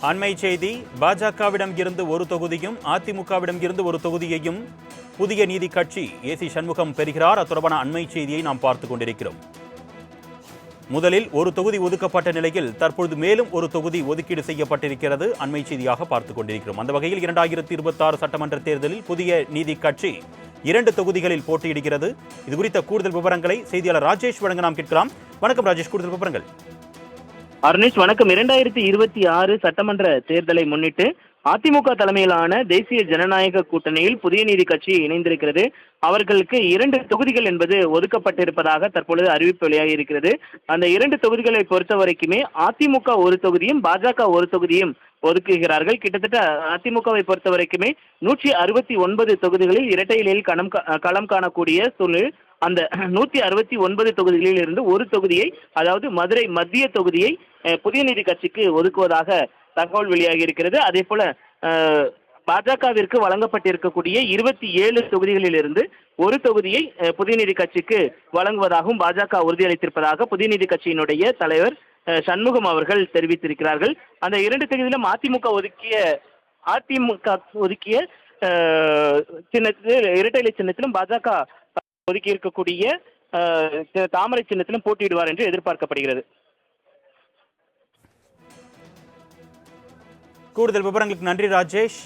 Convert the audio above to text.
அண்மை செய்தி, பாஜகவிடம் இருந்து ஒரு தொகுதியும் அதிமுகவிடம் இருந்து ஒரு தொகுதியையும் புதிய நீதி கட்சி ஏசி சண்முகம் பெறுகிறார். அது தொடர்பான அண்மை செய்தியை நாம் பார்த்துக் கொண்டிருக்கிறோம். முதலில் ஒரு தொகுதி ஒதுக்கப்பட்ட நிலையில் தற்பொழுது மேலும் ஒரு தொகுதி ஒதுக்கீடு செய்யப்பட்டிருக்கிறது. அண்மை செய்தியாக பார்த்துக் கொண்டிருக்கிறோம். அந்த வகையில் 2026 சட்டமன்ற தேர்தலில் புதிய நீதி கட்சி 2 தொகுதிகளில் போட்டியிடுகிறது. இது குறித்த கூடுதல் விவரங்களை செய்தியாளர் ராஜேஷ் வழங்க நாம் கேட்கலாம். வணக்கம் ராஜேஷ், கூடுதல் விவரங்கள். அருணேஷ் வணக்கம். 2026 சட்டமன்ற தேர்தலை முன்னிட்டு அதிமுக தலைமையிலான தேசிய ஜனநாயக கூட்டணியில் புதிய நீதி கட்சி இணைந்திருக்கிறது. அவர்களுக்கு 2 தொகுதிகள் என்பது ஒதுக்கப்பட்டிருப்பதாக தற்பொழுது அறிவிப்பு வெளியாகி இருக்கிறது. அந்த 2 தொகுதிகளை பொறுத்த வரைக்குமே அதிமுக ஒரு தொகுதியும் பாஜக ஒரு தொகுதியும் ஒதுக்குகிறார்கள். கிட்டத்தட்ட அதிமுகவை பொறுத்த வரைக்குமே 169 தொகுதிகளில் இரட்டை இலையில் களம் காணக்கூடிய சூழ்நிலை. அந்த 169 தொகுதிகளில் இருந்து ஒரு தொகுதியை, அதாவது மதுரை மத்திய தொகுதியை புதிய நீதி கட்சிக்கு ஒதுக்குவதாக தகவல் வெளியாகி இருக்கிறது. அதே போல பாஜகவிற்கு வழங்கப்பட்டிருக்கக்கூடிய 27 தொகுதிகளில் இருந்து ஒரு தொகுதியை புதிய நீதி கட்சிக்கு வழங்குவதாகவும் பாஜக உறுதியளித்திருப்பதாக புதிய நீதி கட்சியினுடைய தலைவர் சண்முகம் அவர்கள் தெரிவித்திருக்கிறார்கள். அந்த 2 தொகுதியிலும் அதிமுக ஒதுக்கிய சின்னத்தில், இரட்டை இலை சின்னத்திலும் பாஜக ஒதுக்கி இருக்கக்கூடிய தாமரை சின்னத்திலும் போட்டியிடுவார் என்று எதிர்பார்க்கப்படுகிறது. கூடுதல் விவரங்களுக்கு நன்றி ராஜேஷ்.